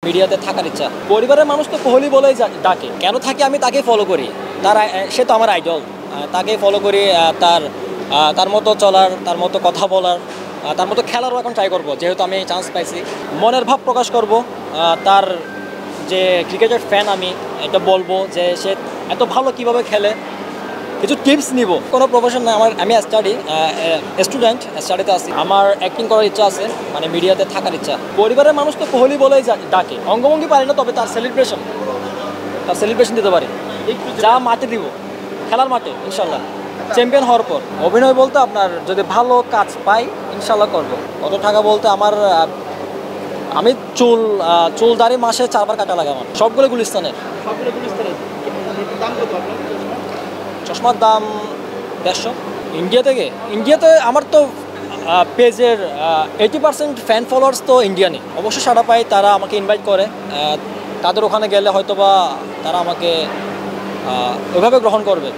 মিডিয়াতে থাকার ইচ্ছা। পরিবারের মানুষ তো কোহলি বলেই ডাকে, কেন থাকি আমি তাকেই ফলো করি। সে তো আমার আইডল, তাকেই ফলো করি। তার মতো চলার, তার মতো কথা বলার, তার মতো খেলারও এখন ট্রাই করবো, যেহেতু আমি চান্স পাইছি। মনের ভাব প্রকাশ করব, তার যে ক্রিকেটের ফ্যান আমি এটা বলবো যে সে এত ভালো কিভাবে খেলে, কিছু টিপস নিব। কোনো প্রফেশন না আমার, আমি স্টাডিতে আছি। আমার অ্যাক্টিং করার ইচ্ছা আছে, মানে মিডিয়াতে থাকার ইচ্ছা। পরিবারের মানুষ তো কোহলি বলেই ডাকে, অঙ্গভঙ্গি পারি না, তবে তার সেলিব্রেশন দিতে পারি, যা মাঠে দিব, খেলার মাঠে ইনশাল্লাহ চ্যাম্পিয়ন হওয়ার পর। অভিনয় বলতে আপনার যদি ভালো কাজ পাই ইনশাল্লাহ করবো। কত টাকা বলতে আমি চুল দাড়ি মাসে 4 বার কাটা লাগে আমার, সবগুলো গুলিস্তানের। চশমার দাম 150। ইন্ডিয়াতে আমার তো পেজের 80% ফ্যান ফলোয়ার্স তো ইন্ডিয়ানই। অবশ্যই সাড়া পাই, তারা আমাকে ইনভাইট করে। তাদের ওখানে গেলে হয়তোবা তারা আমাকে ওইভাবে গ্রহণ করবে।